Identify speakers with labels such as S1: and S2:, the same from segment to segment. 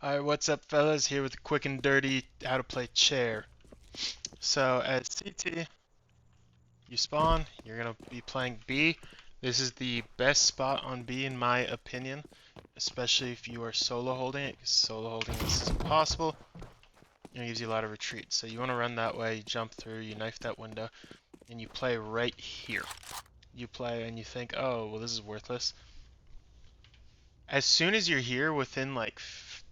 S1: Alright, what's up, fellas? Here with a quick and dirty how to play chair. So, at CT, you spawn, you're gonna be playing B. This is the best spot on B in my opinion, especially if you are solo holding it, because solo holding this is impossible. It gives you a lot of retreat. So you want to run that way, you jump through, you knife that window, and you play right here. You play and you think, oh, well, this is worthless. As soon as you're here, within like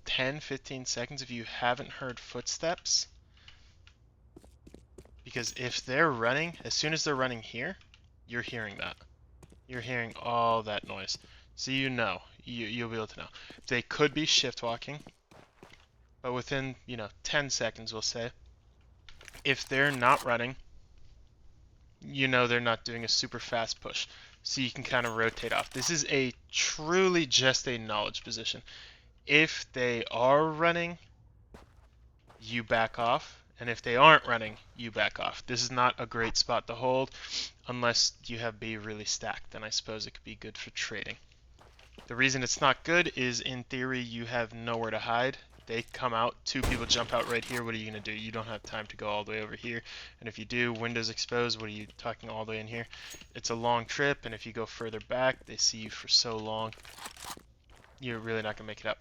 S1: 10, 15 seconds, if you haven't heard footsteps, because if they're running, as soon as they're running here, you're hearing that. You're hearing all that noise. So you'll be able to know. They could be shift walking, but within, 10 seconds, we'll say, if they're not running, they're not doing a super fast push. So you can kind of rotate off. This is a truly just a knowledge position. If they are running, you back off. And if they aren't running, you back off. This is not a great spot to hold unless you have B really stacked. Then I suppose it could be good for trading. The reason it's not good is, in theory, you have nowhere to hide. They come out, two people jump out right here. What are you going to do? You don't have time to go all the way over here. And if you do, windows exposed, what are you talking all the way in here? It's a long trip, and if you go further back, they see you for so long, you're really not going to make it up.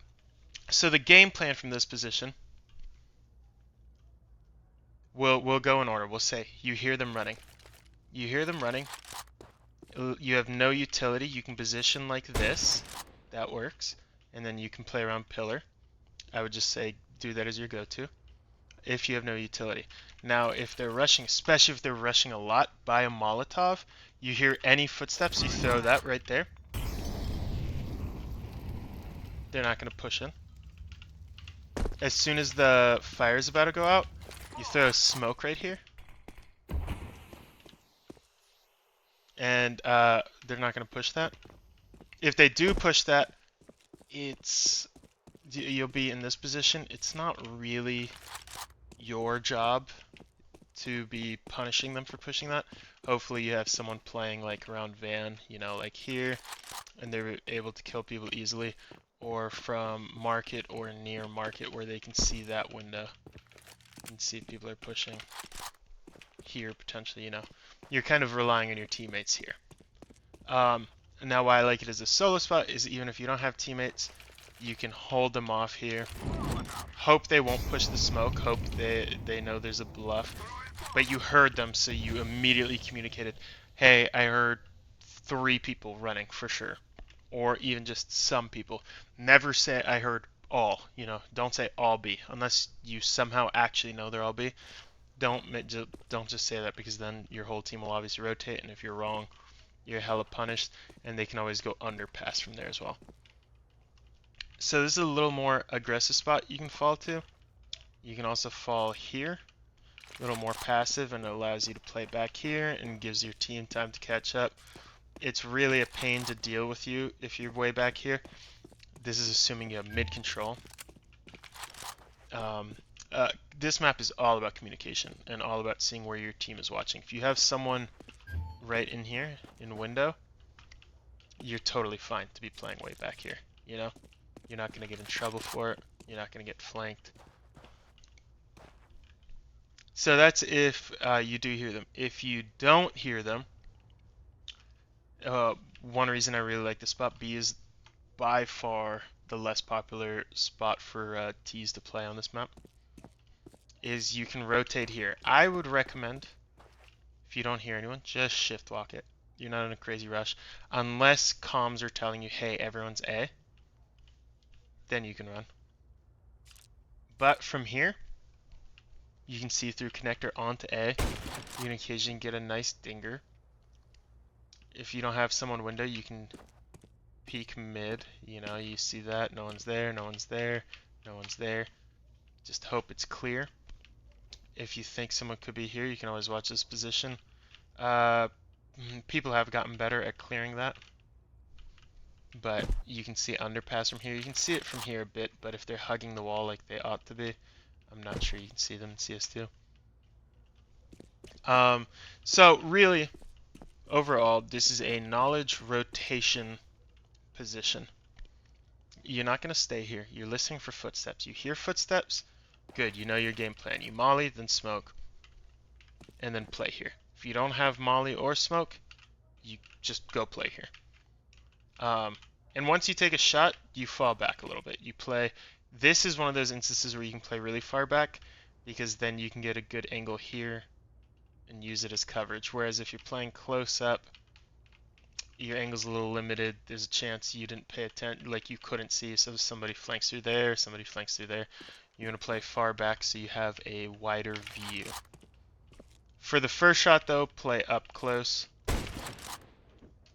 S1: So the game plan from this position, we'll go in order. We'll say you hear them running. You hear them running. You have no utility. You can position like this. That works. And then you can play around pillar. I would just say do that as your go-to if you have no utility. Now, if they're rushing, especially if they're rushing a lot, buy a Molotov. You hear any footsteps, you throw that right there. They're not going to push in. As soon as the fire is about to go out, you throw smoke right here. And they're not going to push that. If they do push that, you'll be in this position. It's not really your job to be punishing them for pushing that. Hopefully you have someone playing like around van, like here, and they're able to kill people easily, or from market or near market where they can see that window and see if people are pushing here potentially, You're kind of relying on your teammates here. Now why I like it as a solo spot is even if you don't have teammates, you can hold them off here. Hope they won't push the smoke. Hope they know there's a bluff. But you heard them, so you immediately communicated, hey, I heard 3 people running for sure. Or even just some people. Never say I heard all. Don't say all B. Unless you somehow actually know they're all B. Don't just say that, because then your whole team will obviously rotate, and if you're wrong, you're hella punished, and they can always go underpass from there as well. So this is a little more aggressive spot you can fall to. You can also fall here, a little more passive, and it allows you to play back here and gives your team time to catch up. It's really a pain to deal with you if you're way back here. This is assuming you have mid control. This map is all about communication and all about seeing where your team is watching. If you have someone right in here in window, you're totally fine to be playing way back here. You're not going to get in trouble for it. You're not going to get flanked. So that's if you do hear them. If you don't hear them, one reason I really like the spot, B is by far the less popular spot for T's to play on this map, is you can rotate here. I would recommend, if you don't hear anyone, just shift walk it. You're not in a crazy rush. Unless comms are telling you, hey, everyone's A, then you can run. But from here, you can see through connector onto A. You can occasionally get a nice dinger. If you don't have someone window, you can peek mid. You see that. No one's there, no one's there, no one's there. Just hope it's clear. If you think someone could be here, you can always watch this position. People have gotten better at clearing that. But you can see underpass from here. You can see it from here a bit, but if they're hugging the wall like they ought to be, I'm not sure you can see them in CS2. So really, overall, this is a knowledge rotation position. you're not going to stay here. You're listening for footsteps. You hear footsteps, good, you know your game plan. You molly, then smoke, and then play here. If you don't have molly or smoke, you just go play here. And once you take a shot, you fall back a little bit. You play. This is one of those instances where you can play really far back, because then you can get a good angle here and use it as coverage. Whereas if you're playing close up, your angle's a little limited. There's a chance you didn't pay attention, like you couldn't see. So somebody flanks through there, somebody flanks through there. You're going to play far back so you have a wider view. For the first shot though, play up close.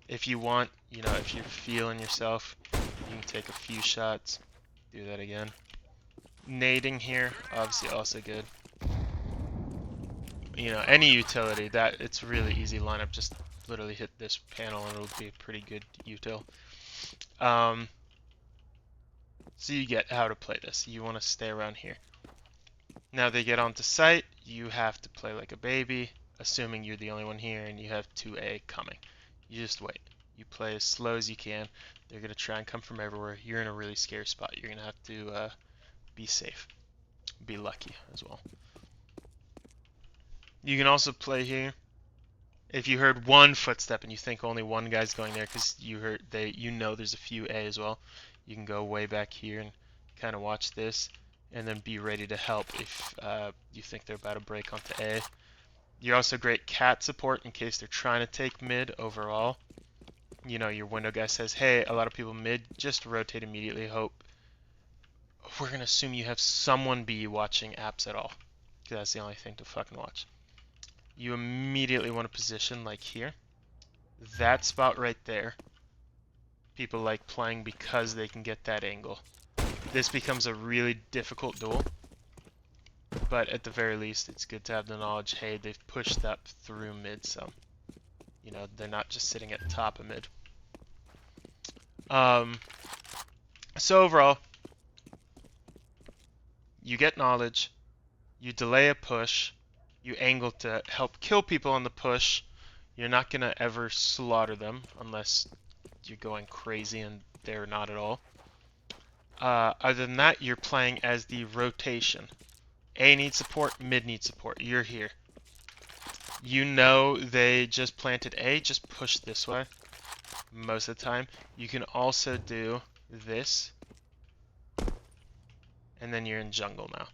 S1: If you want, you know, if you're feeling yourself, you can take a few shots. Do that again. Nading here, obviously also good. You know, any utility, that it's really easy lineup. Just literally hit this panel and it'll be a pretty good util. So you get how to play this. You want to stay around here. Now they get onto site, you have to play like a baby, assuming you're the only one here and you have 2A coming. You just wait. You play as slow as you can. They're going to try and come from everywhere. You're in a really scary spot. You're going to have to be safe. Be lucky as well. You can also play here. If you heard one footstep and you think only one guy's going there because you know there's a few A as well, you can go way back here and kind of watch this and then be ready to help if you think they're about to break onto A. You're also great cat support in case they're trying to take mid overall. You know, your window guy says, hey, a lot of people mid, just rotate immediately. Hope. We're going to assume you have someone B watching apps at all, because that's the only thing to fucking watch. You immediately want to position like here. That spot right there. People like playing because they can get that angle. This becomes a really difficult duel, but at the very least, it's good to have the knowledge, hey, they've pushed up through mid some. You know, they're not just sitting at top of mid. So overall, you get knowledge, you delay a push, you angle to help kill people on the push. You're not going to ever slaughter them unless you're going crazy and they're not at all. Other than that, you're playing as the rotation. A needs support, mid needs support. You're here. You know they just planted A, just push this way most of the time. You can also do this, and then you're in jungle now.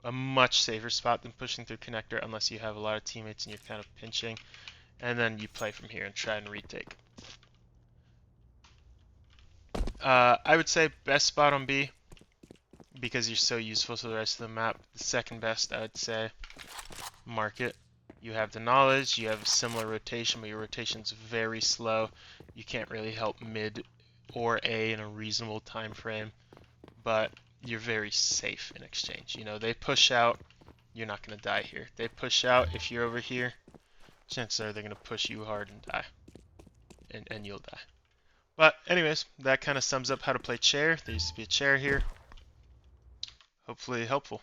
S1: A much safer spot than pushing through connector unless you have a lot of teammates and you're kind of pinching. And then you play from here and try and retake. I would say best spot on B because you're so useful to the rest of the map. The second best, I would say, market. You have the knowledge, you have a similar rotation, but your rotation's very slow. You can't really help mid or A in a reasonable time frame, but you're very safe in exchange. You know, they push out, you're not going to die here. They push out, if you're over here, chances are they're going to push you hard and die. And you'll die. But anyways, that kind of sums up how to play chair. There used to be a chair here. Hopefully helpful.